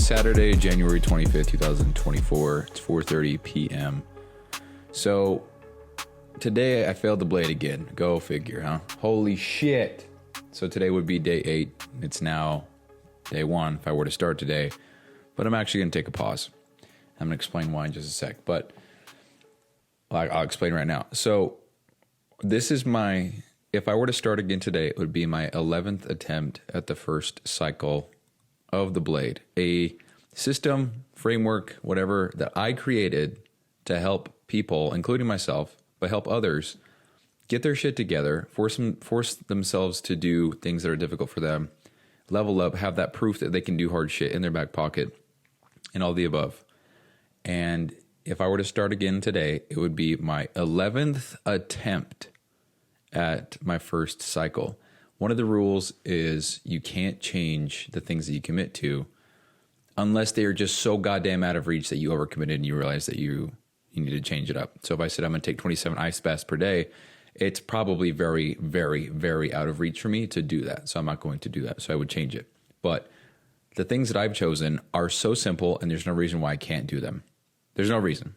Saturday, January 25th, 2024. It's 4:30 p.m. So today I failed the blade again. Go figure, huh? Holy shit. So today would be day 8. It's now day 1 if I were to start today. But I'm actually going to take a pause. I'm going to explain why in just a sec. But I'll explain right now. So this is if I were to start again today, it would be my 11th attempt at the first cycle of the blade. A system, framework, whatever, that I created to help people, including myself, but help others get their shit together, force themselves to do things that are difficult for them, level up, have that proof that they can do hard shit in their back pocket, and all the above. And if I were to start again today, it would be my 11th attempt at my first cycle. One of the rules is you can't change the things that you commit to unless they are just so goddamn out of reach that you overcommitted and you realize that you need to change it up. So if I said I'm going to take 27 ice baths per day, it's probably very, very, very out of reach for me to do that. So I'm not going to do that. So I would change it. But the things that I've chosen are so simple and there's no reason why I can't do them. There's no reason.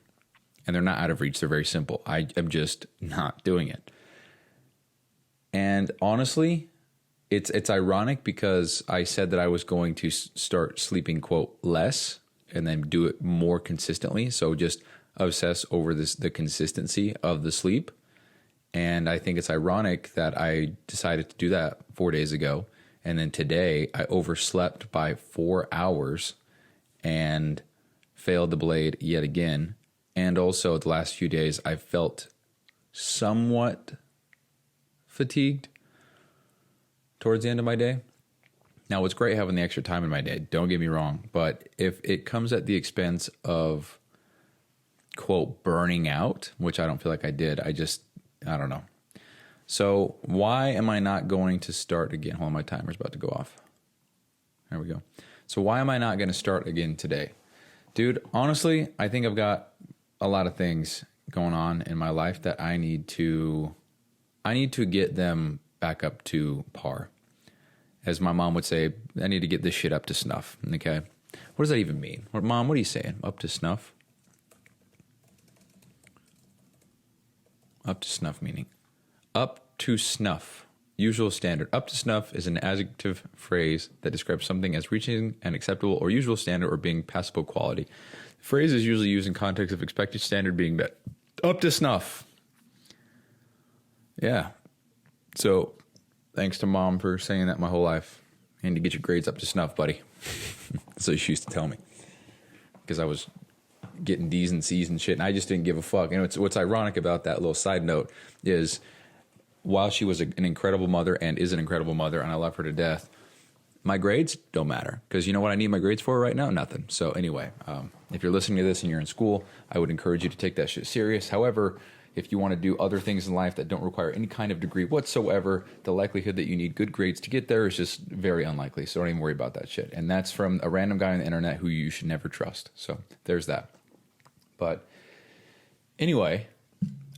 And they're not out of reach. They're very simple. I am just not doing it. And honestly, it's ironic because I said that I was going to start sleeping, quote, less and then do it more consistently. So just obsess over the consistency of the sleep. And I think it's ironic that I decided to do that 4 days ago. And then today I overslept by 4 hours and failed the blade yet again. And also the last few days I felt somewhat fatigued towards the end of my day. Now, it's great having the extra time in my day, don't get me wrong, but if it comes at the expense of, quote, burning out, which I don't feel like I did, I don't know. So why am I not going to start again? Hold on, my timer's about to go off. There we go. So why am I not going to start again today? Dude, honestly, I think I've got a lot of things going on in my life that I need to get them back up to par. As my mom would say, I need to get this shit up to snuff. Okay. What does that even mean? Mom, what are you saying? Up to snuff? Up to snuff meaning? Up to snuff. Usual standard. Up to snuff is an adjective phrase that describes something as reaching an acceptable or usual standard or being passable quality. The phrase is usually used in context of expected standard being met. Up to snuff. Yeah. So thanks to Mom for saying that my whole life. And to get your grades up to snuff, buddy. So she used to tell me. Because I was getting D's and C's and shit, and I just didn't give a fuck. And what's ironic about that little side note is while she was an incredible mother and is an incredible mother, and I love her to death, my grades don't matter. Because you know what I need my grades for right now? Nothing. So anyway, if you're listening to this and you're in school, I would encourage you to take that shit serious. However, if you want to do other things in life that don't require any kind of degree whatsoever, the likelihood that you need good grades to get there is just very unlikely. So don't even worry about that shit. And that's from a random guy on the internet who you should never trust. So there's that. But anyway,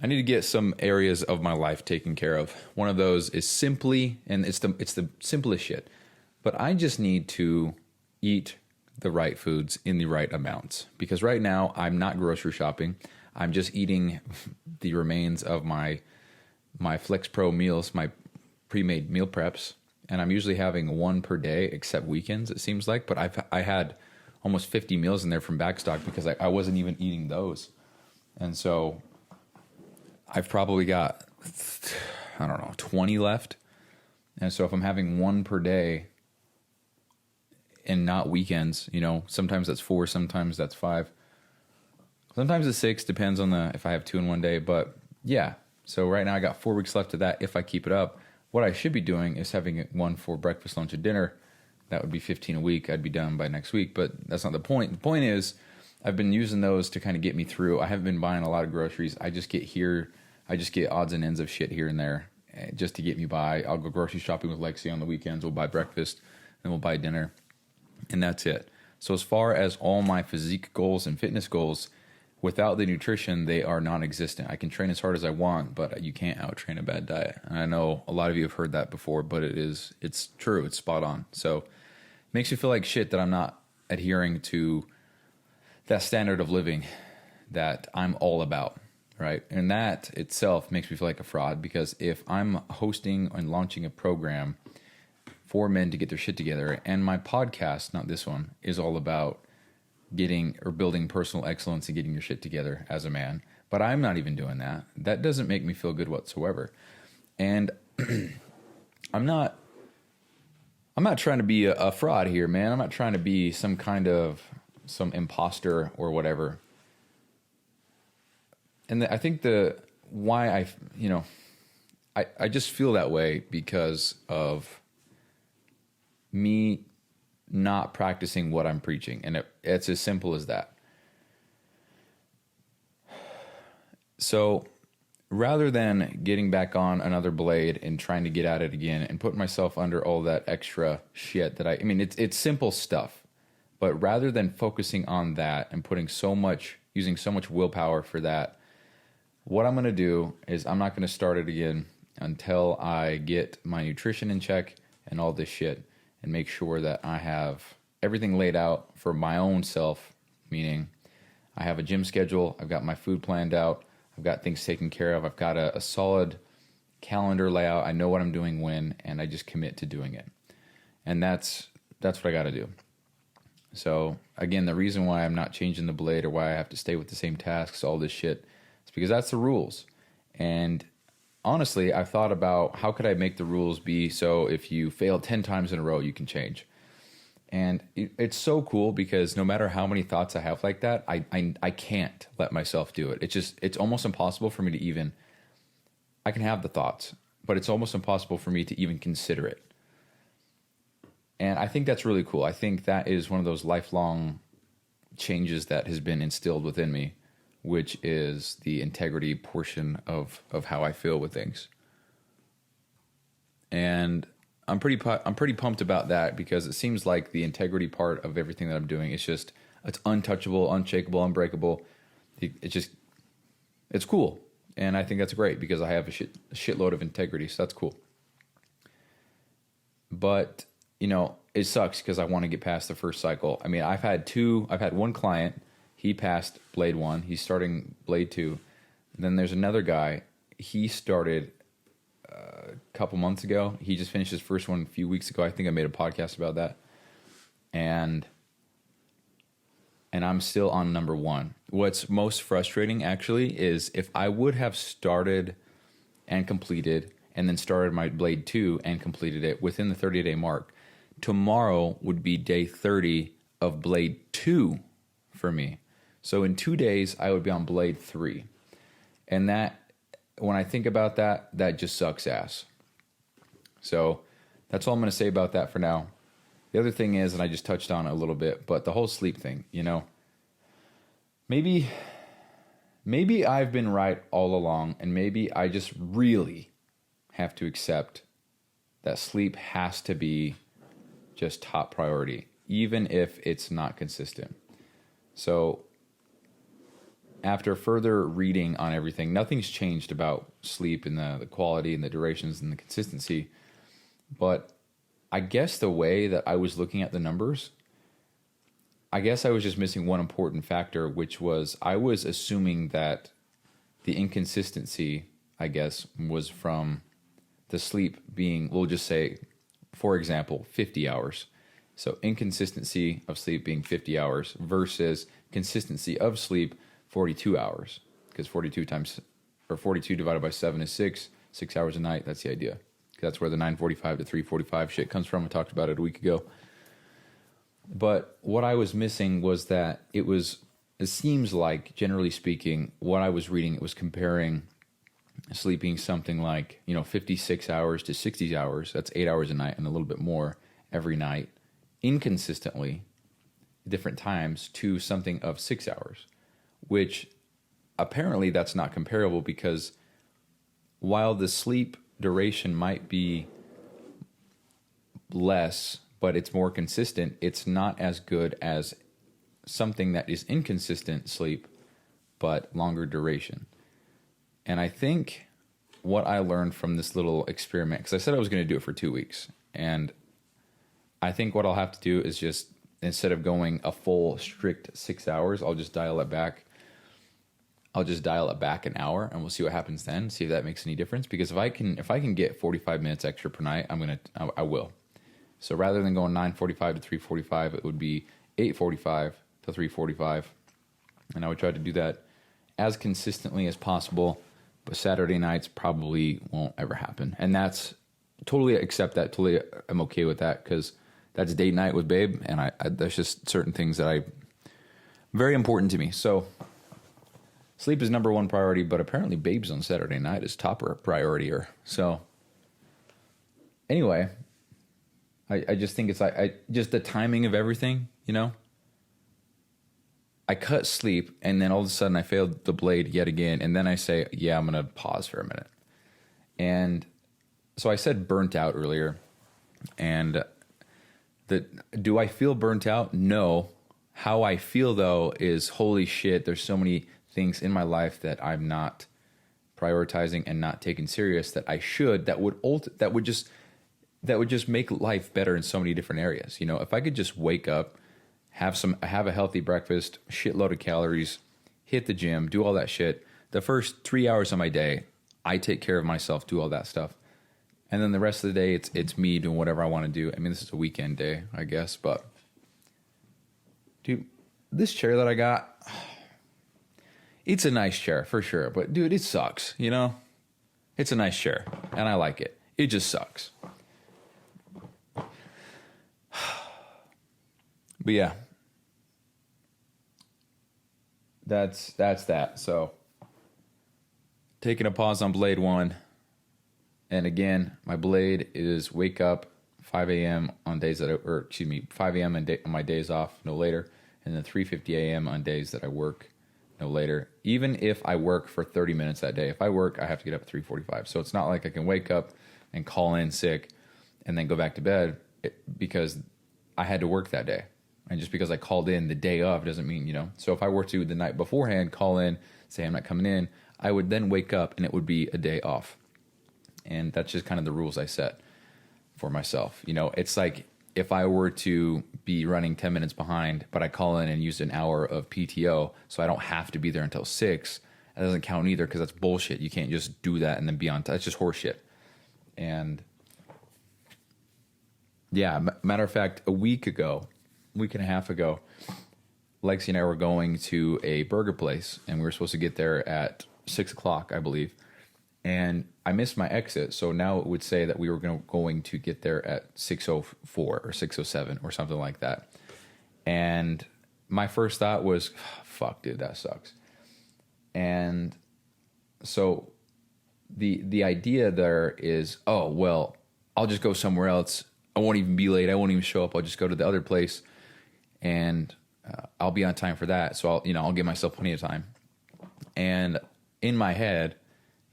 I need to get some areas of my life taken care of. One of those is simply, and it's the simplest shit, but I just need to eat the right foods in the right amounts. Because right now I'm not grocery shopping. I'm just eating the remains of my Flex Pro meals, my pre-made meal preps, and I'm usually having one per day, except weekends, it seems like. But I had almost 50 meals in there from backstock because I wasn't even eating those. And so I've probably got, 20 left. And so if I'm having one per day and not weekends, sometimes that's 4, sometimes that's 5. Sometimes it's 6, depends on if I have 2 in one day. But yeah, so right now I got 4 weeks left of that if I keep it up. What I should be doing is having one for breakfast, lunch, and dinner. That would be 15 a week. I'd be done by next week, but that's not the point. The point is I've been using those to kind of get me through. I haven't been buying a lot of groceries. I just get odds and ends of shit here and there just to get me by. I'll go grocery shopping with Lexi on the weekends. We'll buy breakfast, then we'll buy dinner, and that's it. So as far as all my physique goals and fitness goals, without the nutrition, they are non-existent. I can train as hard as I want, but you can't out-train a bad diet. And I know a lot of you have heard that before, but it's true. It's spot on. So it makes me feel like shit that I'm not adhering to that standard of living that I'm all about, right? And that itself makes me feel like a fraud, because if I'm hosting and launching a program for men to get their shit together, and my podcast, not this one, is all about getting or building personal excellence and getting your shit together as a man, but I'm not even doing that, that doesn't make me feel good whatsoever. And I'm not trying to be a fraud here, man. I'm not trying to be some imposter or whatever. And I think why I just feel that way because of me not practicing what I'm preaching. And it's as simple as that. So rather than getting back on another blade and trying to get at it again and put myself under all that extra shit that I mean, it's simple stuff, but rather than focusing on that and using so much willpower for that, what I'm going to do is I'm not going to start it again until I get my nutrition in check and all this shit, and make sure that I have everything laid out for my own self, meaning I have a gym schedule, I've got my food planned out, I've got things taken care of, I've got a solid calendar layout, I know what I'm doing when, and I just commit to doing it. And that's what I got to do. So again, the reason why I'm not changing the blade or why I have to stay with the same tasks, all this shit, is because that's the rules. And honestly, I've thought about how could I make the rules be so if you fail 10 times in a row, you can change. And it's so cool because no matter how many thoughts I have like that, I can't let myself do it. It's almost impossible for me to even, I can have the thoughts, but it's almost impossible for me to even consider it. And I think that's really cool. I think that is one of those lifelong changes that has been instilled within me, which is the integrity portion of how I feel with things. And I'm pretty pumped about that, because it seems like the integrity part of everything that I'm doing is just, it's untouchable, unshakable, unbreakable. It's cool. And I think that's great because I have a shitload of integrity. So that's cool. But, it sucks because I want to get past the first cycle. I mean, I've had one client. He passed Blade 1. He's starting Blade 2. And then there's another guy. He started a couple months ago. He just finished his first one a few weeks ago. I think I made a podcast about that. And I'm still on number 1. What's most frustrating, actually, is if I would have started and completed and then started my Blade 2 and completed it within the 30-day mark, tomorrow would be day 30 of Blade 2 for me. So in 2 days, I would be on Blade 3. And that, when I think about that, that just sucks ass. So that's all I'm going to say about that for now. The other thing is, and I just touched on it a little bit, but the whole sleep thing, maybe I've been right all along, and maybe I just really have to accept that sleep has to be just top priority, even if it's not consistent. So after further reading on everything, nothing's changed about sleep and the quality and the durations and the consistency. But I guess the way that I was looking at the numbers, I guess I was just missing one important factor, which was I was assuming that the inconsistency, I guess, was from the sleep being, we'll just say, for example, 50 hours. So inconsistency of sleep being 50 hours versus consistency of sleep 42 hours, because 42 divided by 7 is 6 hours a night. That's the idea. That's where the 9:45 to 3:45 shit comes from. I talked about it a week ago. But what I was missing was that it seems like, generally speaking, what I was reading, it was comparing sleeping something like, 56 hours to 60 hours. That's 8 hours a night and a little bit more every night, inconsistently, different times, to something of 6 hours, which apparently that's not comparable, because while the sleep duration might be less, but it's more consistent, it's not as good as something that is inconsistent sleep, but longer duration. And I think what I learned from this little experiment, because I said I was going to do it for 2 weeks, and I think what I'll have to do is just instead of going a full strict 6 hours, I'll just dial it back. I'll just dial it back an hour, and we'll see what happens then. See if that makes any difference. Because if I can get 45 minutes extra per night, I will. So rather than going 9:45 to 3:45, it would be 8:45 to 3:45, and I would try to do that as consistently as possible. But Saturday nights probably won't ever happen, and that's totally accept that. Totally, I'm okay with that because that's date night with babe, and I there's just certain things that very important to me. So sleep is number one priority, but apparently babes on Saturday night is top priority. So anyway, I just think it's like just the timing of everything, you know. I cut sleep, and then all of a sudden I failed the blade yet again, and then I say, yeah, I'm gonna pause for a minute. And so I said burnt out earlier, and do I feel burnt out? No. How I feel though is, holy shit, there's so many things in my life that I'm not prioritizing and not taking serious that I should, that would just make life better in so many different areas. You know, if I could just wake up, have a healthy breakfast, shitload of calories, hit the gym, do all that shit. The first 3 hours of my day, I take care of myself, do all that stuff. And then the rest of the day, it's me doing whatever I want to do. I mean, this is a weekend day, I guess, but dude, this chair that I got, it's a nice chair for sure, but dude, it sucks, you know? It's a nice chair, and I like it. It just sucks. But yeah, that's that. So taking a pause on blade 1. And again, my blade is wake up 5 a.m. on days that 5 a.m. on my days off, no later. And then 3:50 a.m. on days that I work, no later. Even if I work for 30 minutes that day, if I work, I have to get up at 3:45. So it's not like I can wake up and call in sick and then go back to bed because I had to work that day. And just because I called in the day of doesn't mean, you know. So if I were to the night beforehand call in, say I'm not coming in, I would then wake up and it would be a day off. And that's just kind of the rules I set for myself. You know, it's like if I were to be running 10 minutes behind, but I call in and use an hour of PTO, so I don't have to be there until 6, that doesn't count either because that's bullshit. You can't just do that and then be on time. That's just horseshit. And yeah, matter of fact, a week and a half ago, Lexi and I were going to a burger place, and we were supposed to get there at 6 o'clock, I believe. And I missed my exit, so now it would say that we were going to get there at 6:04 or 6:07 or something like that. And my first thought was, fuck, dude, that sucks. And so the idea there is, oh, well, I'll just go somewhere else. I won't even be late. I won't even show up. I'll just go to the other place, and I'll be on time for that. So I'll give myself plenty of time. And in my head,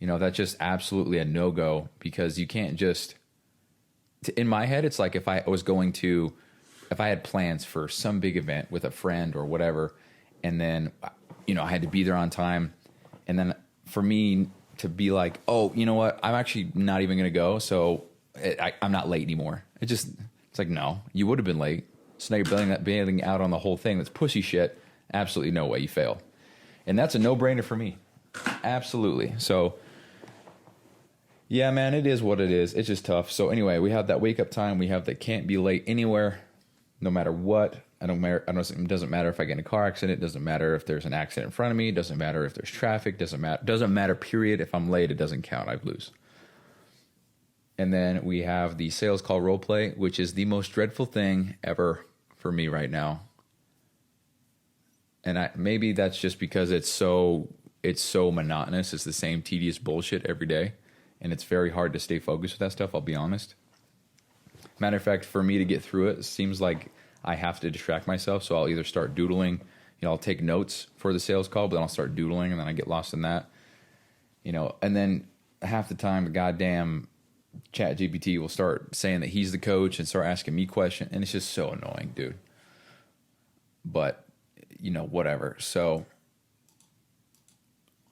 you know, that's just absolutely a no-go because you can't just, in my head, it's like if I had plans for some big event with a friend or whatever, and then, you know, I had to be there on time. And then for me to be like, oh, you know what? I'm actually not even going to go. So I'm not late anymore. It's like, no, you would have been late. So now you're bailing out on the whole thing. That's pussy shit. Absolutely no way. You fail. And that's a no-brainer for me. Absolutely. So yeah, man, it is what it is. It's just tough. So anyway, we have that wake up time. We have that can't be late anywhere, no matter what. It doesn't matter if I get in a car accident. It doesn't matter if there's an accident in front of me. It doesn't matter if there's traffic. Doesn't matter, period. If I'm late, it doesn't count. I lose. And then we have the sales call role play, which is the most dreadful thing ever for me right now. And maybe that's just because it's so monotonous. It's the same tedious bullshit every day. And it's very hard to stay focused with that stuff, I'll be honest. Matter of fact, for me to get through it seems like I have to distract myself. So I'll either start doodling, you know, I'll take notes for the sales call, but then I'll start doodling and then I get lost in that. You know, and then half the time the goddamn ChatGPT will start saying that he's the coach and start asking me questions. And it's just so annoying, dude. But, you know, whatever. So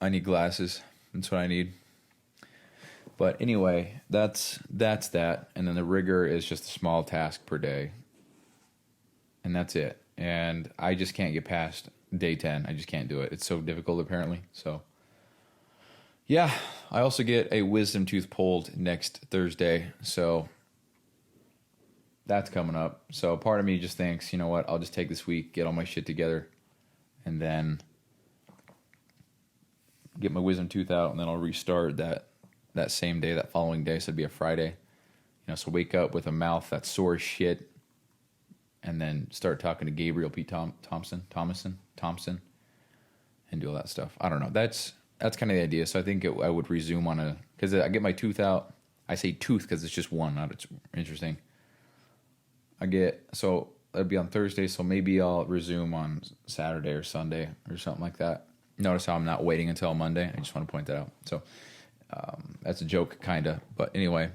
I need glasses. That's what I need. But anyway, that's that. And then the rigor is just a small task per day. and that's it. And I just can't get past day 10. I just can't do it. It's so difficult, apparently. So, yeah. I also get a wisdom tooth pulled next Thursday. So, that's coming up. So, part of me just thinks, you know what? I'll just take this week, get all my shit together, and then get my wisdom tooth out, and then I'll restart that same day, that following day. So, it'd be a Friday. So wake up with a mouth that's sore as shit, and then start talking to Gabriel P. Thompson, and do all that stuff. I don't know. That's kind of the idea. So I think I would resume because I get my tooth out. I say tooth because it's just one. Not it's interesting. So that'd be on Thursday. So maybe I'll resume on Saturday or Sunday or something like that. Notice how I'm not waiting until Monday. I just want to point that out. So that's a joke, kind of. But anyway,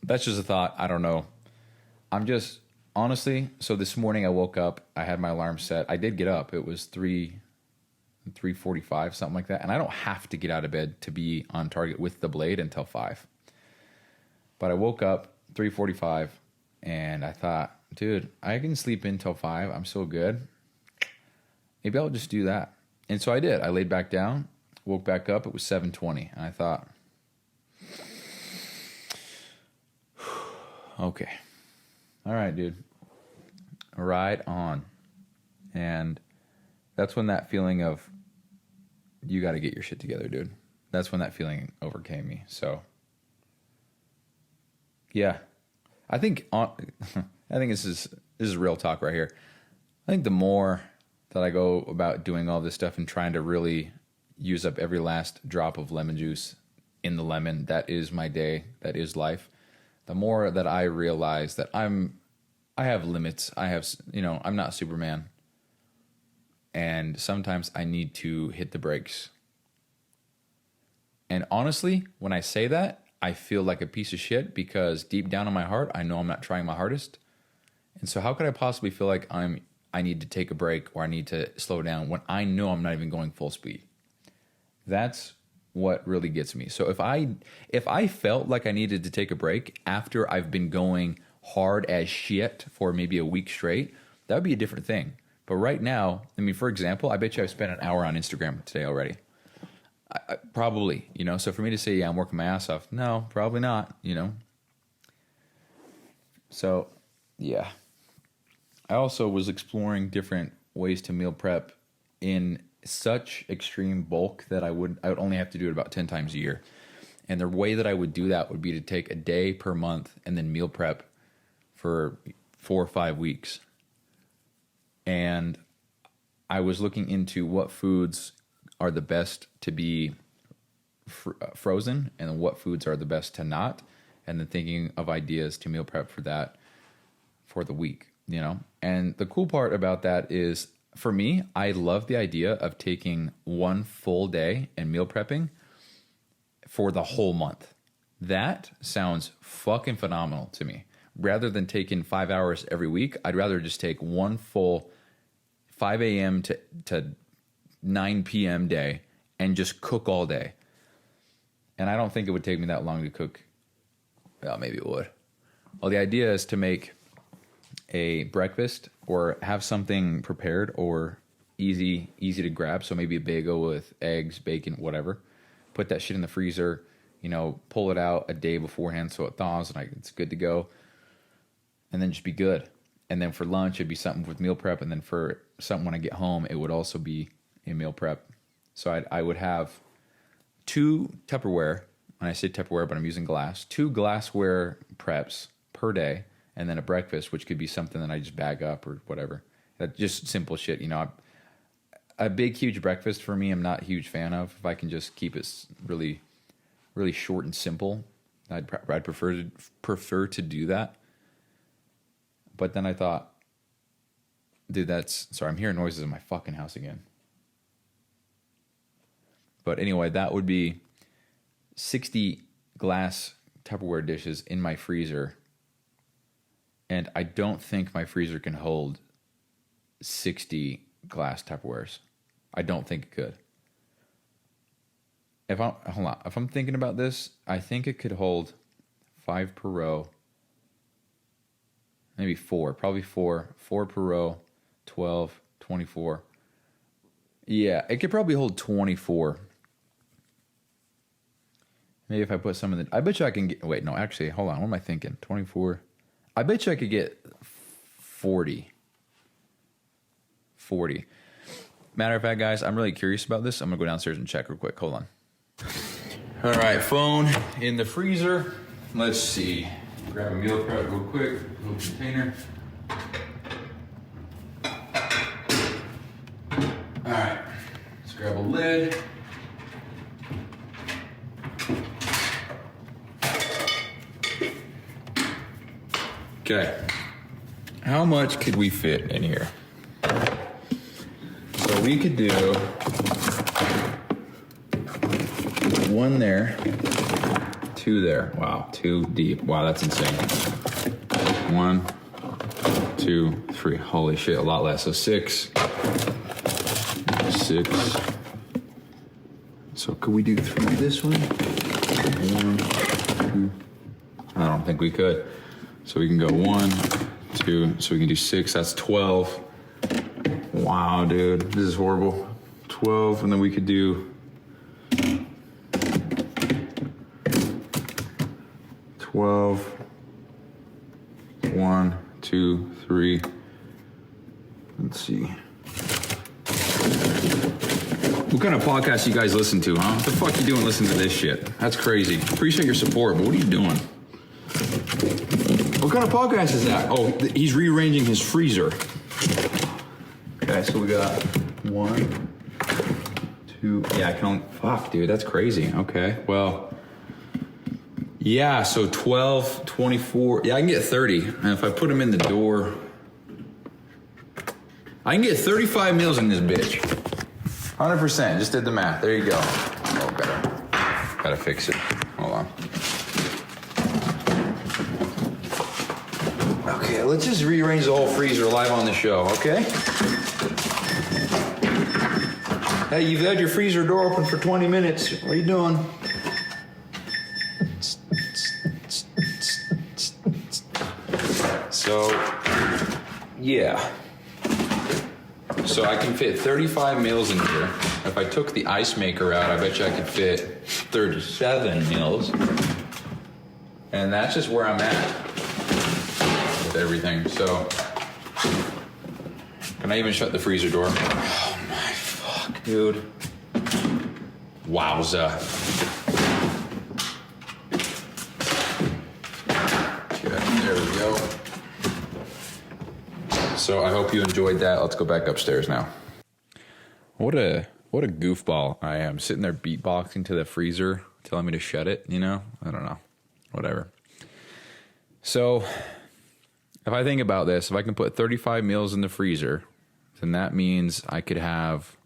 that's just a thought. I don't know. I'm just, honestly, so this morning I woke up. I had my alarm set. I did get up. It was 3:45, something like that. And I don't have to get out of bed to be on target with the blade until 5. But I woke up 3:45, and I thought, dude, I can sleep until 5. I'm so good. Maybe I'll just do that. And so I did. I laid back down, woke back up. It was 7:20. And I thought, okay. All right, dude. Ride on. And that's when that feeling of, you got to get your shit together, dude. That's when that feeling overcame me. So, yeah. I think this is real talk right here. I think the more that I go about doing all this stuff and trying to really use up every last drop of lemon juice in the lemon, that is my day, that is life. The more that I realize that I have limits. I'm not Superman. And sometimes I need to hit the brakes. And honestly, when I say that, I feel like a piece of shit because deep down in my heart, I know I'm not trying my hardest. And so how could I possibly feel like I need to take a break or I need to slow down when I know I'm not even going full speed? That's what really gets me. So if I felt like I needed to take a break after I've been going hard as shit for maybe a week straight, that would be a different thing. But right now, for example, I bet you I've spent an hour on Instagram today already. I probably, so for me to say, yeah, I'm working my ass off, no, probably not, So, yeah. I also was exploring different ways to meal prep in such extreme bulk that I would only have to do it about 10 times a year. And the way that I would do that would be to take a day per month and then meal prep for 4 or 5 weeks. And I was looking into what foods are the best to be frozen and what foods are the best to not, and then thinking of ideas to meal prep for that for the week, And the cool part about that is, for me, I love the idea of taking one full day and meal prepping for the whole month. That sounds fucking phenomenal to me. Rather than taking 5 hours every week, I'd rather just take one full 5 a.m. to 9 p.m. day and just cook all day. And I don't think it would take me that long to cook. Well, maybe it would. Well, the idea is to make a breakfast or have something prepared or easy to grab. So maybe a bagel with eggs, bacon, whatever. Put that shit in the freezer, pull it out a day beforehand so it thaws and it's good to go. And then just be good. And then for lunch, it'd be something with meal prep. And then for something when I get home, it would also be a meal prep. So I would have 2 Tupperware, and I say Tupperware, but I'm using glass, 2 glassware preps per day, and then a breakfast, which could be something that I just bag up or whatever. Just simple shit, A big, huge breakfast for me, I'm not a huge fan of. If I can just keep it really, really short and simple, I'd prefer to do that. But then I thought, dude, sorry, I'm hearing noises in my fucking house again. But anyway, that would be 60 glass Tupperware dishes in my freezer. And I don't think my freezer can hold 60 glass Tupperwares. I don't think it could. If I'm thinking about this, I think it could hold 5 per row. maybe four, probably four per row, 12, 24. Yeah, it could probably hold 24. Maybe if I put some in the, I bet you I can get, wait, no, actually, hold on. What am I thinking? 24. I bet you I could get 40. 40. Matter of fact, guys, I'm really curious about this. I'm going to go downstairs and check real quick. Hold on. All right, phone in the freezer. Let's see. Grab a meal prep real quick. Little container. All right. Let's grab a lid. Okay. How much could we fit in here? So we could do one there, two there. Wow, two deep. Wow, that's insane. 1, 2, 3. Holy shit, a lot less. So 6. So could we do 3 this one? 1, 2. I don't think we could. So we can go 1, 2. So we can do 6. That's 12. Wow, dude, this is horrible. 12, and then we could do 12. 1, 2, 3. Let's see. What kind of podcast you guys listen to, huh? What the fuck you doing listening to this shit? That's crazy. Appreciate your support, but what are you doing? What kind of podcast is that? Oh, he's rearranging his freezer. Okay, so we got 1, 2. Yeah, I can only. Fuck, dude, that's crazy. Okay, well. Yeah, so 12, 24. Yeah, I can get 30. And if I put them in the door, I can get 35 meals in this bitch. 100%. Just did the math. There you go. Oh, gotta fix it. Hold on. Okay, let's just rearrange the whole freezer live on the show, okay? Hey, you've had your freezer door open for 20 minutes. What are you doing? So, yeah. So I can fit 35 meals in here. If I took the ice maker out, I bet you I could fit 37 meals. And that's just where I'm at with everything. So, can I even shut the freezer door? Oh my fuck, dude. Wowza. Okay, there we go. So I hope you enjoyed that. Let's go back upstairs now. What a goofball I am, sitting there beatboxing to the freezer, telling me to shut it, you know? I don't know. Whatever. So if I think about this, if I can put 35 meals in the freezer, then that means I could have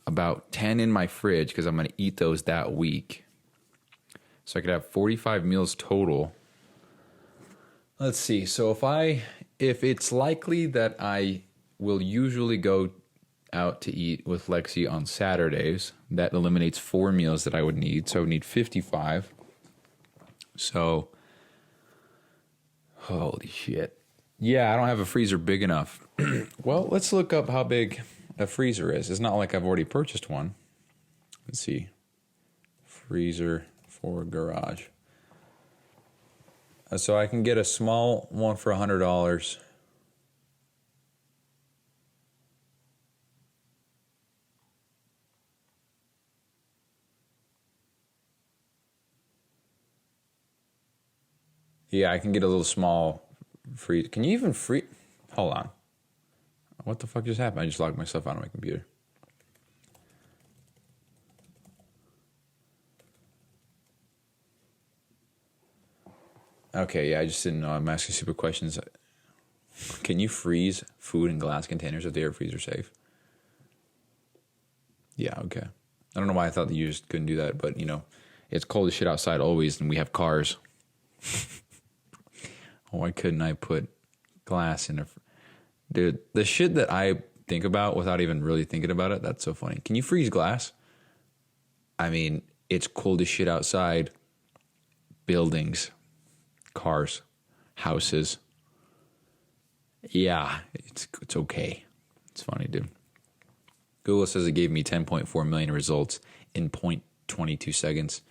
about 10 in my fridge because I'm going to eat those that week. So I could have 45 meals total. Let's see. So if it's likely that I will usually go out to eat with Lexi on Saturdays, that eliminates 4 meals that I would need. So I would need 55. So, holy shit. Yeah, I don't have a freezer big enough. Well, let's look up how big a freezer is. It's not like I've already purchased one. Let's see. Freezer for garage. So I can get a small one for $100. Yeah, I can get a little small freeze. Can you even freeze? Hold on. What the fuck just happened? I just logged myself out of my computer. Okay, yeah, I just didn't know. I'm asking stupid questions. Can you freeze food in glass containers if they are freezer safe? Yeah, okay. I don't know why I thought that you just couldn't do that, but, you know, it's cold as shit outside always, and we have cars. Why couldn't I put glass in a... Dude, the shit that I think about without even really thinking about it, that's so funny. Can you freeze glass? I mean, it's cold as shit outside. Buildings, cars, houses. Yeah, it's okay. It's funny, dude. Google says it gave me 10.4 million results in 0.22 seconds.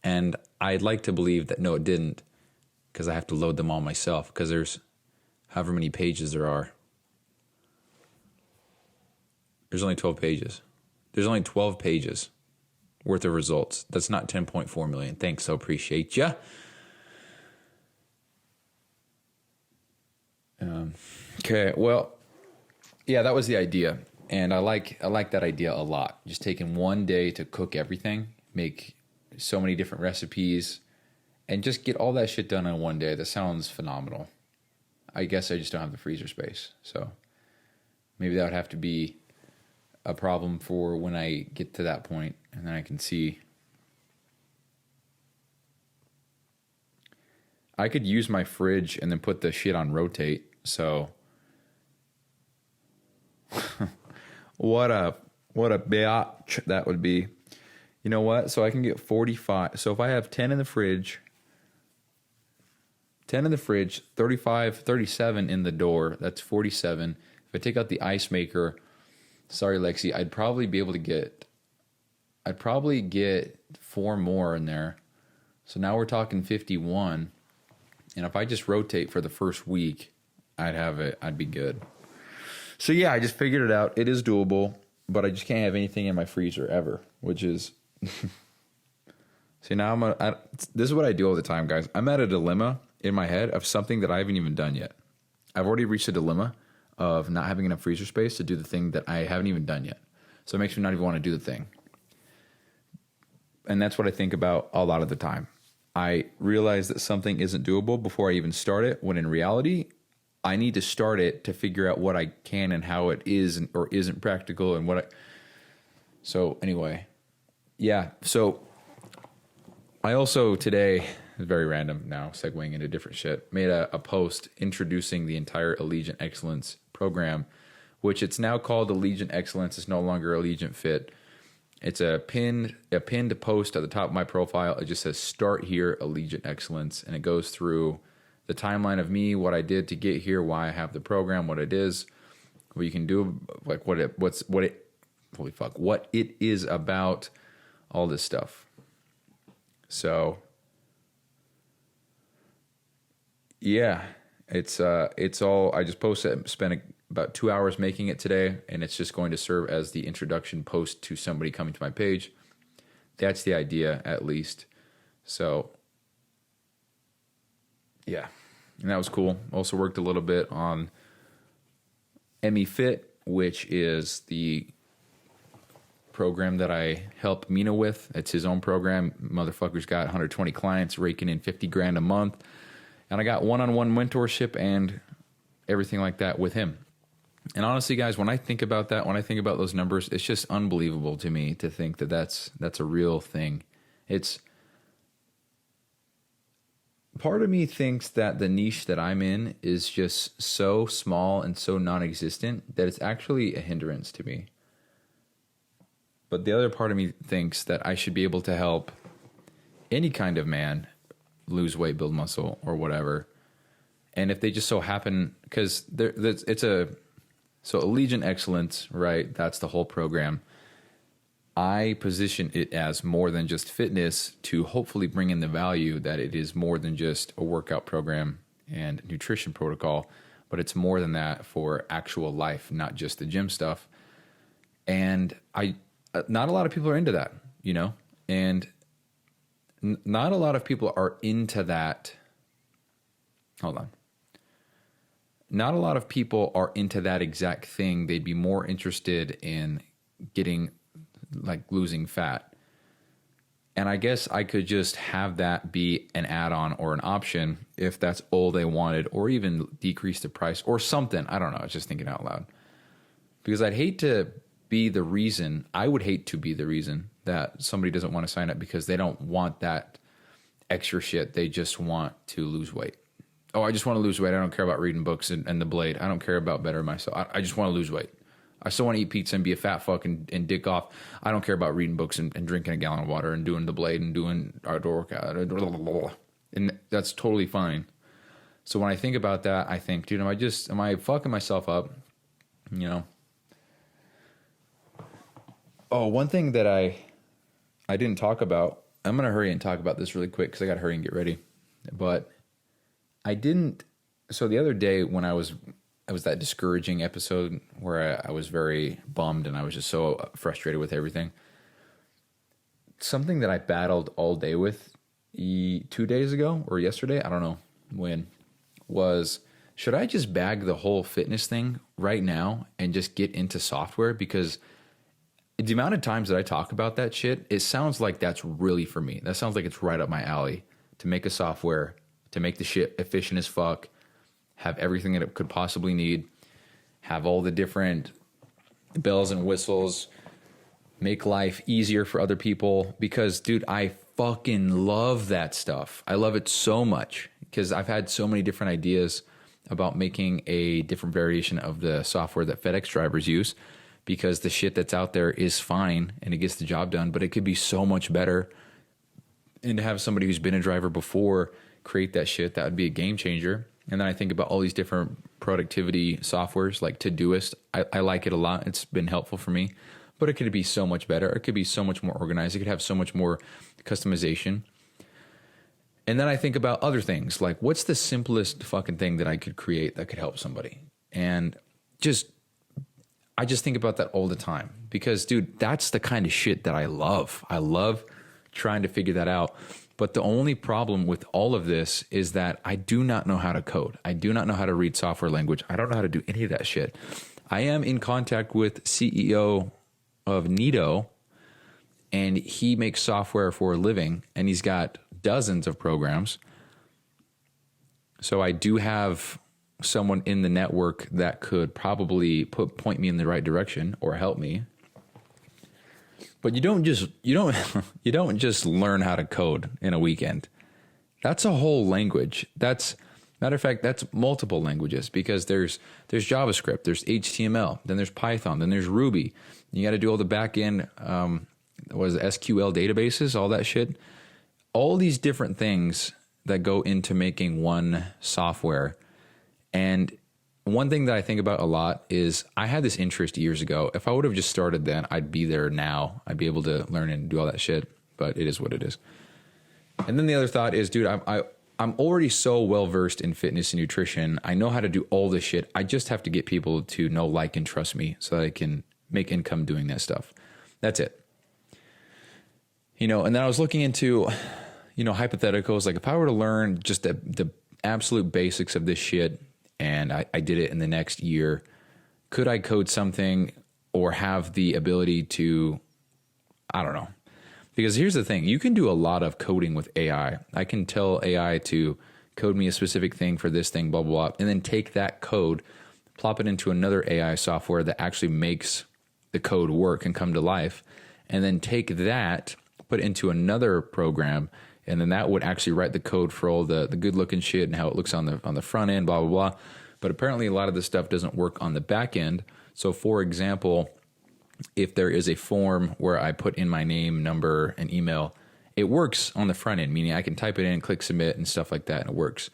And I'd like to believe that no, it didn't, because I have to load them all myself, because there's however many pages there are. There's only 12 pages. There's only 12 pages worth of results. That's not 10.4 million. Thanks, so appreciate ya. Okay, well, yeah, that was the idea. And I like that idea a lot. Just taking one day to cook everything, make so many different recipes, and just get all that shit done in one day. That sounds phenomenal. I guess I just don't have the freezer space. So maybe that would have to be a problem for when I get to that point, and then I can see. I could use my fridge and then put the shit on rotate. So what a biatch that would be. You know what? So I can get 45. So if I have 10 in the fridge, 35, 37 in the door, that's 47. If I take out the ice maker, sorry, Lexi, I'd probably get 4 more in there. So now we're talking 51. And if I just rotate for the first week, I'd be good. So yeah, I just figured it out. It is doable, but I just can't have anything in my freezer ever, which is... See, now this is what I do all the time, guys. I'm at a dilemma in my head of something that I haven't even done yet. I've already reached a dilemma of not having enough freezer space to do the thing that I haven't even done yet. So it makes me not even want to do the thing. And that's what I think about a lot of the time. I realize that something isn't doable before I even start it, when in reality, I need to start it to figure out what I can and how it is or isn't practical and So anyway, yeah. So I also today, very random now, segueing into different shit, made a post introducing the entire Allegiant Excellence program, which it's now called Allegiant Excellence. It's no longer Allegiant Fit. It's a pinned post at the top of my profile. It just says "Start Here, Allegiant Excellence," and it goes through the timeline of me, what I did to get here, why I have the program, what it is, what you can do, like what it is about, all this stuff. So yeah, it's all. I just posted, spent about 2 hours making it today, and it's just going to serve as the introduction post to somebody coming to my page. That's the idea, at least. So yeah, and that was cool. Also worked a little bit on ME Fit, which is the program that I help Mina with. It's his own program. Motherfucker's got 120 clients, raking in $50,000 a month. And I got one-on-one mentorship and everything like that with him. And honestly, guys, when I think about that, when I think about those numbers, it's just unbelievable to me to think that that's a real thing. It's part of me thinks that the niche that I'm in is just so small and so non-existent that it's actually a hindrance to me. But the other part of me thinks that I should be able to help any kind of man lose weight, build muscle, or whatever. And if they just so happen, because so Allegiant Excellence, right? That's the whole program. I position it as more than just fitness to hopefully bring in the value that it is more than just a workout program and nutrition protocol, but it's more than that for actual life, not just the gym stuff. And not a lot of people are into that, you know, and not a lot of people are into that. Hold on. Not a lot of people are into that exact thing. They'd be more interested in getting, like, losing fat. And I guess I could just have that be an add-on or an option if that's all they wanted, or even decrease the price or something. I don't know. I was just thinking out loud. Because I would hate to be the reason that somebody doesn't want to sign up because they don't want that extra shit. They just want to lose weight. Oh, I just want to lose weight. I don't care about reading books and the blade. I don't care about bettering myself. I just want to lose weight. I still want to eat pizza and be a fat fuck and dick off. I don't care about reading books and drinking a gallon of water and doing the blade and doing outdoor workout. And that's totally fine. So when I think about that, I think, dude, am I fucking myself up? You know? Oh, one thing that I didn't talk about, I'm going to hurry and talk about this really quick because I got to hurry and get ready. But I didn't, so the other day when I was that discouraging episode where I was very bummed and I was just so frustrated with everything. Something that I battled all day with 2 days ago or yesterday, I don't know when, was should I just bag the whole fitness thing right now and just get into software? Because the amount of times that I talk about that shit, it sounds like that's really for me. That sounds like it's right up my alley to make a software, to make the shit efficient as fuck, have everything that it could possibly need, have all the different bells and whistles, make life easier for other people. Because, dude, I fucking love that stuff. I love it so much because I've had so many different ideas about making a different variation of the software that FedEx drivers use, because the shit that's out there is fine and it gets the job done, but it could be so much better. And to have somebody who's been a driver before create that shit, that would be a game changer. And then I think about all these different productivity softwares like Todoist. I like it a lot. It's been helpful for me, but it could be so much better. It could be so much more organized. It could have so much more customization. And then I think about other things like, what's the simplest fucking thing that I could create that could help somebody? And I just think about that all the time because, dude, that's the kind of shit that I love. I love trying to figure that out. But the only problem with all of this is that I do not know how to code. I do not know how to read software language. I don't know how to do any of that shit. I am in contact with CEO of Nito, and he makes software for a living, and he's got dozens of programs. So I do have someone in the network that could probably point me in the right direction or help me. But you don't just learn how to code in a weekend. That's a whole language. Matter of fact, that's multiple languages because there's JavaScript, there's HTML, then there's Python, then there's Ruby. You got to do all the back end, SQL databases, all that shit. All these different things that go into making one software. And one thing that I think about a lot is I had this interest years ago. If I would have just started then, I'd be there now. I'd be able to learn and do all that shit, but it is what it is. And then the other thought is, dude, I'm already so well versed in fitness and nutrition. I know how to do all this shit. I just have to get people to know, like, and trust me so that I can make income doing that stuff. That's it. And then I was looking into, hypotheticals. Like if I were to learn just the absolute basics of this shit, and I did it in the next year, could I code something or have the ability to, I don't know. Because here's the thing, you can do a lot of coding with AI. I can tell AI to code me a specific thing for this thing, blah, blah, blah, and then take that code, plop it into another AI software that actually makes the code work and come to life, and then take that, put it into another program, and then that would actually write the code for all the good looking shit and how it looks on the front end, blah, blah, blah. But apparently a lot of this stuff doesn't work on the back end. So for example, if there is a form where I put in my name, number, and email, it works on the front end, meaning I can type it in, click submit and stuff like that, and it works.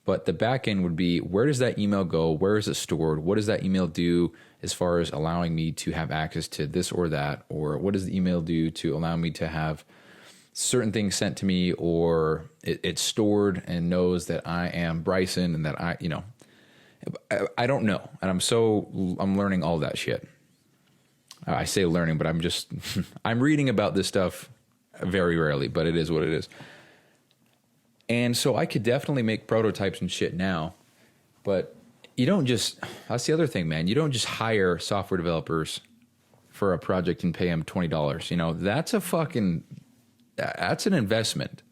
But the back end would be, where does that email go? Where is it stored? What does that email do as far as allowing me to have access to this or that? Or what does the email do to allow me to have certain things sent to me, or it's stored and knows that I am Bryson and that I don't know. And I'm learning all that shit. I say learning, but I'm reading about this stuff very rarely, but it is what it is. And so I could definitely make prototypes and shit now, but that's the other thing, man. You don't just hire software developers for a project and pay them $20. That's an investment.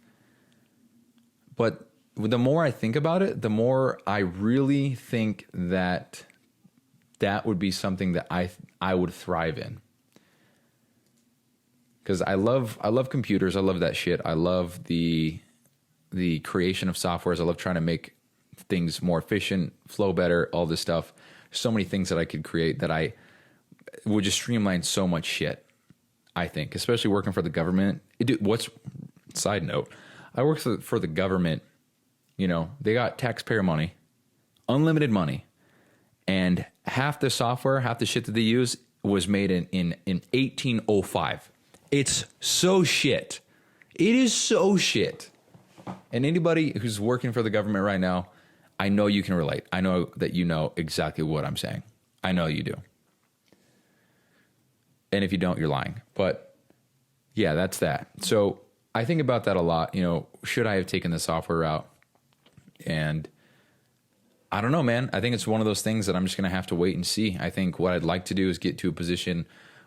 But the more I think about it, the more I really think that would be something that I would thrive in. Because I love computers. I love that shit. I love the creation of softwares. I love trying to make things more efficient, flow better, all this stuff. So many things that I could create that I would just streamline so much shit, I think, especially working for the government. Side note, I work for the government They got taxpayer money, unlimited money, and half the software, half the shit that they use was made in 1805. It's so shit. It is so shit. And anybody who's working for the government right now, I know you can relate. I know that you know exactly what I'm saying. I know you do. And if you don't, you're lying. But yeah, that's that. So I think about that a lot. Should I have taken the software route? And I don't know, man. I think it's one of those things that I'm just going to have to wait and see. I think what I'd like to do is get to a position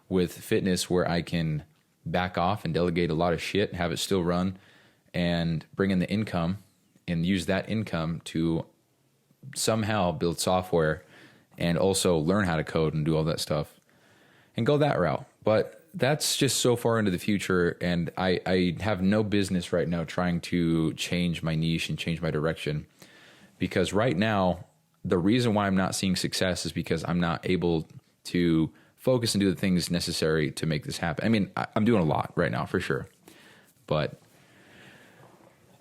with fitness where I can back off and delegate a lot of shit, have it still run, and bring in the income and use that income to somehow build software and also learn how to code and do all that stuff and go that route. But that's just so far into the future, and I have no business right now trying to change my niche and change my direction, because right now the reason why I'm not seeing success is because I'm not able to focus and do the things necessary to make this happen. I mean, I'm doing a lot right now for sure, but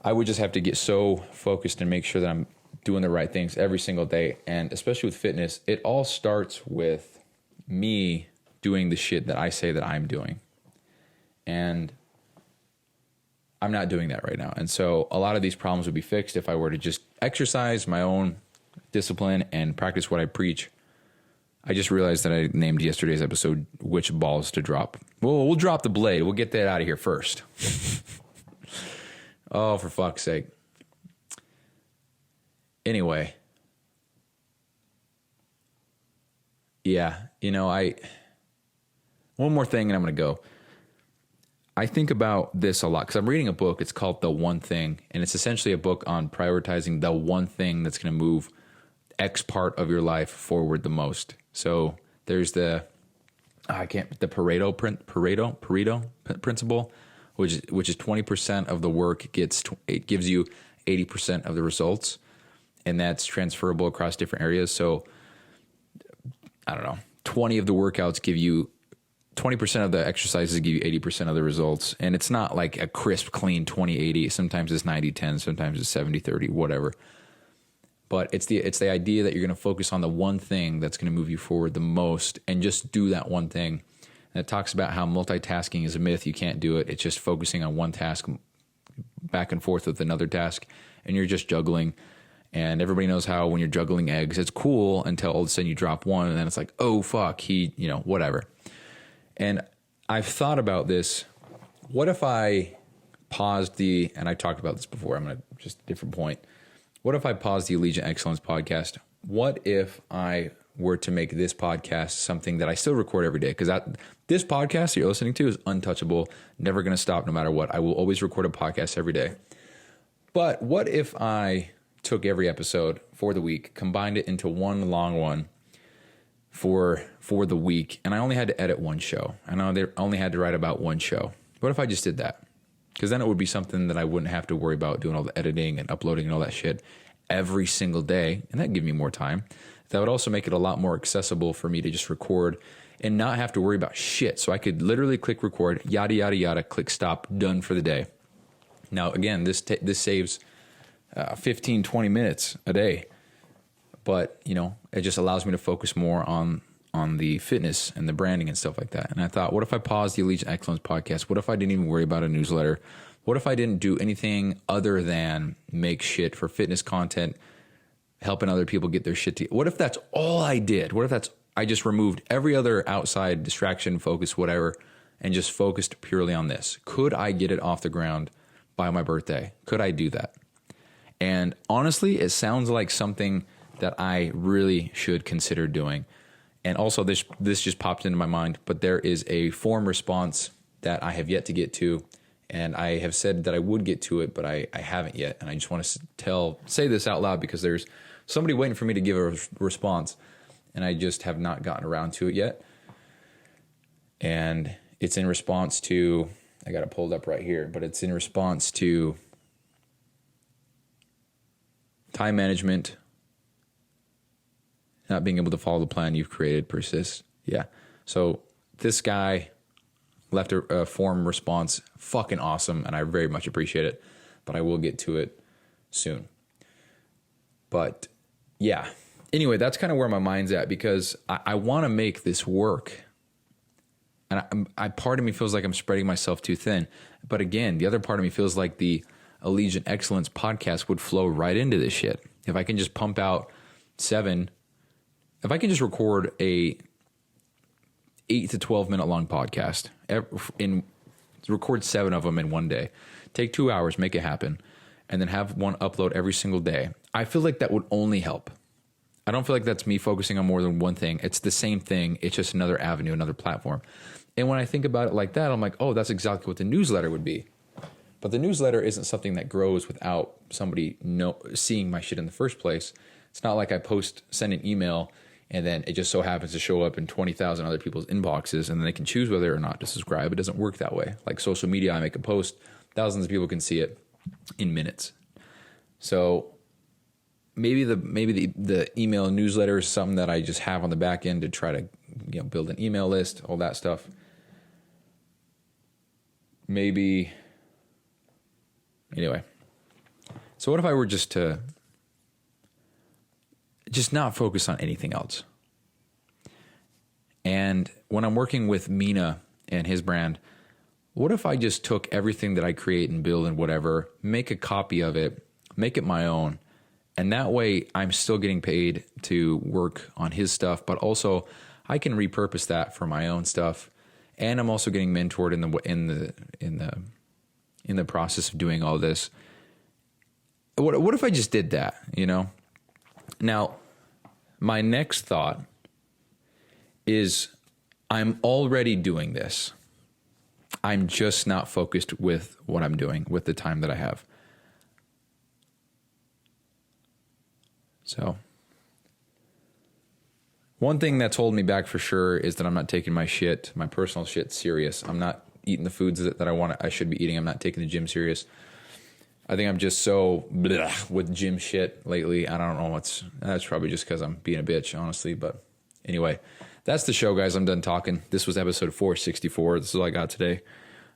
I would just have to get so focused and make sure that I'm doing the right things every single day. And especially with fitness, it all starts with me doing the shit that I say that I'm doing. And I'm not doing that right now. And so a lot of these problems would be fixed if I were to just exercise my own discipline and practice what I preach. I just realized that I named yesterday's episode Which Balls to Drop. Well, we'll drop the blade. We'll get that out of here first. Oh, for fuck's sake. Anyway. Yeah, one more thing and I'm going to go. I think about this a lot because I'm reading a book. It's called The One Thing, and it's essentially a book on prioritizing the one thing that's going to move X part of your life forward the most. So there's the Pareto principle, which is 20% of the work it gives you 80% of the results, and that's transferable across different areas. So I don't know, 20 of the workouts give you 20% of the exercises give you 80% of the results. And it's not like a crisp, clean 20-80. Sometimes it's 90-10, sometimes it's 70-30, whatever. But it's the idea that you're going to focus on the one thing that's going to move you forward the most and just do that one thing. And it talks about how multitasking is a myth. You can't do it. It's just focusing on one task back and forth with another task, and you're just juggling. And everybody knows how when you're juggling eggs, it's cool until all of a sudden you drop one, and then it's like, oh, fuck, whatever. And I've thought about this. What if I paused and I talked about this before, I'm going to just a different point. What if I paused the Allegiant Excellence podcast? What if I were to make this podcast something that I still record every day? Because this podcast you're listening to is untouchable, never going to stop no matter what. I will always record a podcast every day. But what if I took every episode for the week, combined it into one long one for the week, and I only had to edit one show. I know they only had to write about one show. What if I just did that? Because then it would be something that I wouldn't have to worry about doing all the editing and uploading and all that shit every single day, and that'd give me more time. That would also make it a lot more accessible for me to just record and not have to worry about shit. So I could literally click record, yada, yada, yada, click stop, done for the day. Now, again, this saves 15, 20 minutes a day. But, it just allows me to focus more on the fitness and the branding and stuff like that. And I thought, what if I paused the Allegiant Excellence podcast? What if I didn't even worry about a newsletter? What if I didn't do anything other than make shit for fitness content, helping other people get their shit together? What if that's all I did? What if I just removed every other outside distraction, focus, whatever, and just focused purely on this? Could I get it off the ground by my birthday? Could I do that? And honestly, it sounds like something that I really should consider doing. And also this just popped into my mind, but there is a form response that I have yet to get to, and I have said that I would get to it, but I haven't yet. And I just want to say this out loud because there's somebody waiting for me to give a response, and I just have not gotten around to it yet. And it's in response to, I got it pulled up right here, but it's in response to time management, not being able to follow the plan you've created, persists. Yeah. So this guy left a form response, fucking awesome, and I very much appreciate it, but I will get to it soon. But yeah, anyway, that's kind of where my mind's at, because I want to make this work. And part of me feels like I'm spreading myself too thin. But again, the other part of me feels like the Allegiant Excellence podcast would flow right into this shit. If I can just pump out if I can just record a 8 to 12 minute long podcast, record 7 of them in one day, take 2 hours, make it happen, and then have one upload every single day, I feel like that would only help. I don't feel like that's me focusing on more than one thing. It's the same thing. It's just another avenue, another platform. And when I think about it like that, I'm like, oh, that's exactly what the newsletter would be. But the newsletter isn't something that grows without somebody seeing my shit in the first place. It's not like I send an email, and then it just so happens to show up in 20,000 other people's inboxes, and then they can choose whether or not to subscribe. It doesn't work that way. Like social media, I make a post, thousands of people can see it in minutes. So maybe the email newsletter is something that I just have on the back end to try to build an email list, all that stuff. Maybe. Anyway. So what if I were just to not focus on anything else? And when I'm working with Mina and his brand, what if I just took everything that I create and build and whatever, make a copy of it, make it my own, and that way I'm still getting paid to work on his stuff, but also I can repurpose that for my own stuff, and I'm also getting mentored in the process of doing all this. What if I just did that, Now, my next thought is I'm already doing this. I'm just not focused with what I'm doing with the time that I have. So, one thing that's holding me back for sure is that I'm not taking my personal shit serious. I'm not eating the foods that I should be eating. I'm not taking the gym serious. I think I'm just so with gym shit lately. I don't know that's probably just because I'm being a bitch, honestly. But anyway, that's the show, guys. I'm done talking. This was episode 464. This is all I got today.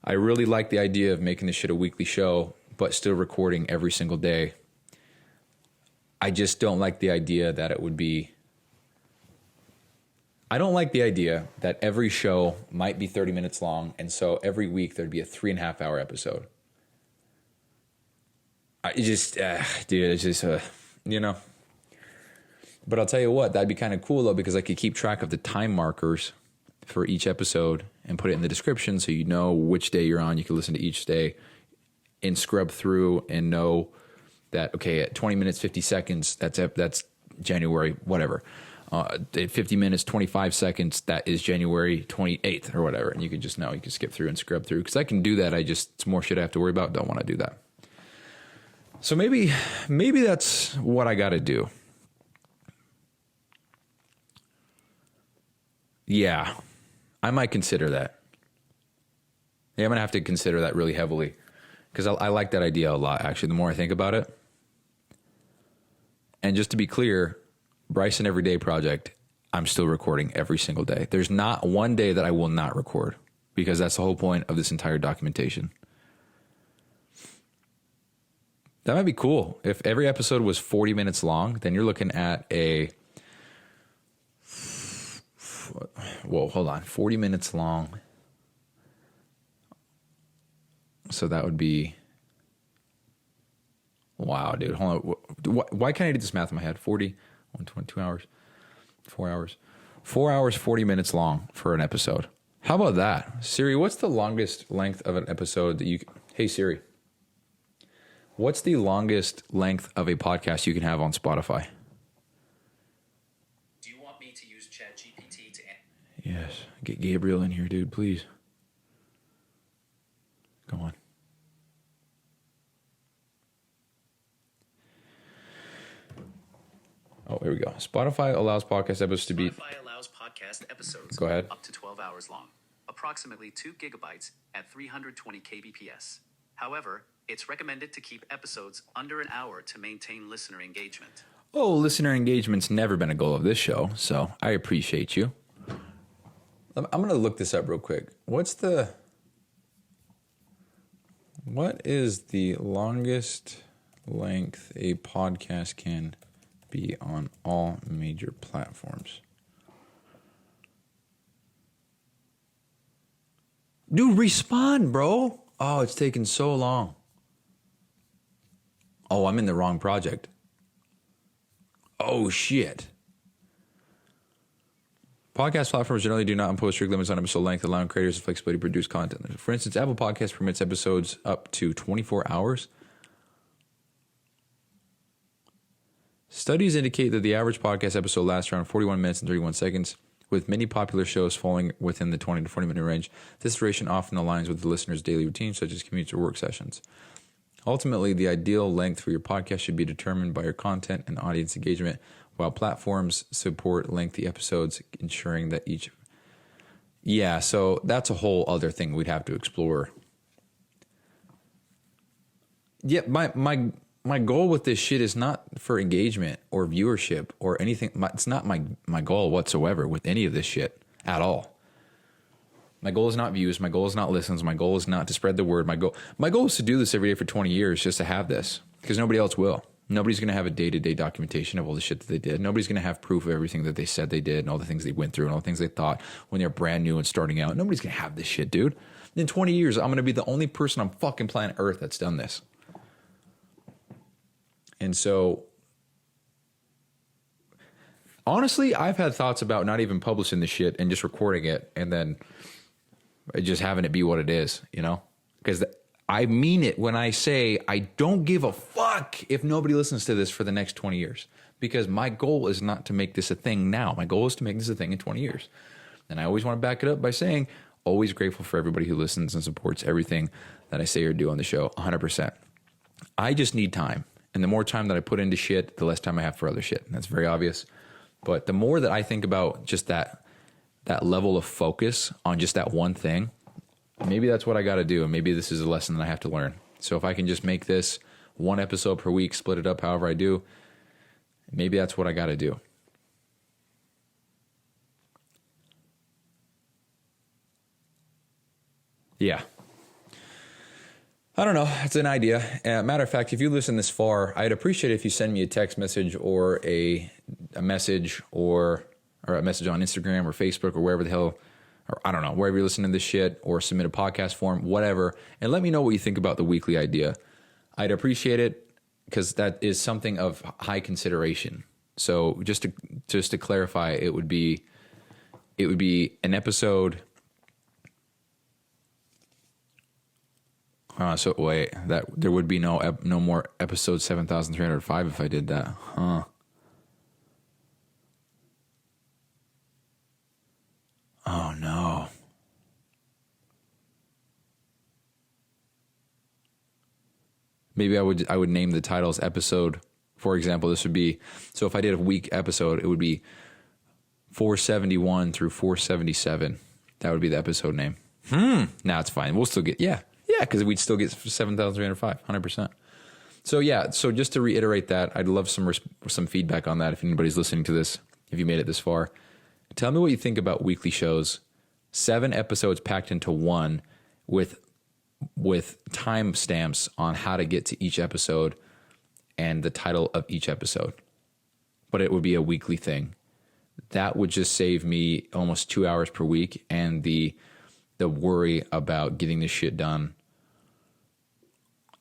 I really like the idea of making this shit a weekly show, but still recording every single day. I just don't like the idea that it would be. I don't like the idea that every show might be 30 minutes long, and so every week there'd be a 3.5 hour episode. It's just, But But I'll tell you what, that'd be kind of cool though, because I could keep track of the time markers for each episode and put it in the description so you know which day you're on. You can listen to each day and scrub through and know that, okay, at 20 minutes, 50 seconds, that's January, whatever. At 50 minutes, 25 seconds, that is January 28th or whatever. And you can just know, you can skip through and scrub through. Because I can do that. It's more shit I have to worry about. Don't want to do that. So maybe that's what I got to do. Yeah, I might consider that. Yeah, I'm going to have to consider that really heavily. Because I like that idea a lot, actually, the more I think about it. And just to be clear, Bryson Everyday Project, I'm still recording every single day. There's not one day that I will not record, because that's the whole point of this entire documentation. That might be cool. If every episode was 40 minutes long, then you're looking at hold on, 40 minutes long. So that would be, wow, dude, hold on. Why can't I do this math in my head? 40, 2 hours, 4 hours. 4 hours, 40 minutes long for an episode. How about that? Siri, what's the longest length of an episode that hey Siri, what's the longest length of a podcast you can have on Spotify? Do you want me to use ChatGPT to Yes. Get Gabriel in here, dude, please. Come on. Oh, here we go. Spotify allows podcast episodes to be... Spotify allows podcast episodes Go ahead. up to 12 hours long, approximately 2 gigabytes at 320 kbps. However, it's recommended to keep episodes under an hour to maintain listener engagement. Oh, listener engagement's never been a goal of this show, so I appreciate you. I'm going to look this up real quick. What is the longest length a podcast can be on all major platforms. Dude, respond, bro. Oh, it's taking so long. Oh, I'm in the wrong project. Oh, shit. Podcast platforms generally do not impose strict limits on episode length, allowing creators the flexibility to produce content. For instance, Apple Podcasts permits episodes up to 24 hours. Studies indicate that the average podcast episode lasts around 41 minutes and 31 seconds, with many popular shows falling within the 20 to 40 minute range. This duration often aligns with the listener's daily routine, such as commutes or work sessions. Ultimately, the ideal length for your podcast should be determined by your content and audience engagement, while platforms support lengthy episodes, ensuring that each... Yeah, so that's a whole other thing we'd have to explore. Yeah, my goal with this shit is not for engagement or viewership or anything. It's not my goal whatsoever with any of this shit at all. My goal is not views. My goal is not listens. My goal is not to spread the word. My goal is to do this every day for 20 years just to have this, because nobody else will. Nobody's going to have a day-to-day documentation of all the shit that they did. Nobody's going to have proof of everything that they said they did and all the things they went through and all the things they thought when they're brand new and starting out. Nobody's going to have this shit, dude. In 20 years, I'm going to be the only person on fucking planet Earth that's done this. And so, honestly, I've had thoughts about not even publishing the shit and just recording it and then just having it be what it is, you know? Because I mean it when I say I don't give a fuck if nobody listens to this for the next 20 years. Because my goal is not to make this a thing now. My goal is to make this a thing in 20 years. And I always want to back it up by saying, always grateful for everybody who listens and supports everything that I say or do on the show, 100%. I just need time. And the more time that I put into shit, the less time I have for other shit. And that's very obvious. But the more that I think about just that level of focus on just that one thing, maybe that's what I got to do. And maybe this is a lesson that I have to learn. So if I can just make this one episode per week, split it up however I do, maybe that's what I got to do. Yeah. I don't know. It's an idea. Matter of fact, if you listen this far, I'd appreciate it if you send me a text message or a message or a message on Instagram or Facebook or wherever the hell, or I don't know, wherever you're listening to this shit, or submit a podcast form, whatever, and let me know what you think about the weekly idea. I'd appreciate it because that is something of high consideration. So just to clarify, it would be an episode. So wait, that there would be no more episode 7,305 if I did that, huh? Oh no. Maybe I would name the titles episode. For example, this would be, so if I did a week episode, it would be 471 through 477. That would be the episode name. Now it's fine. We'll still get, yeah, because we'd still get 7,305, 100%. So yeah, so just to reiterate that, I'd love some feedback on that if anybody's listening to this, if you made it this far. Tell me what you think about weekly shows. 7 episodes packed into one with time stamps on how to get to each episode and the title of each episode. But it would be a weekly thing. That would just save me almost 2 hours per week and the worry about getting this shit done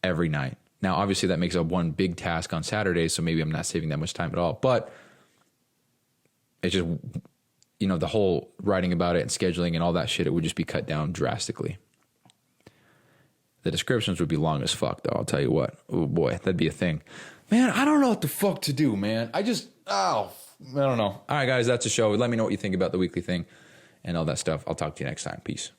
every night. Now, obviously, that makes up one big task on Saturdays, so maybe I'm not saving that much time at all. But it's just, the whole writing about it and scheduling and all that shit, it would just be cut down drastically. The descriptions would be long as fuck, though. I'll tell you what. Oh, boy, that'd be a thing. Man, I don't know what the fuck to do, man. I don't know. All right, guys, that's the show. Let me know what you think about the weekly thing and all that stuff. I'll talk to you next time. Peace.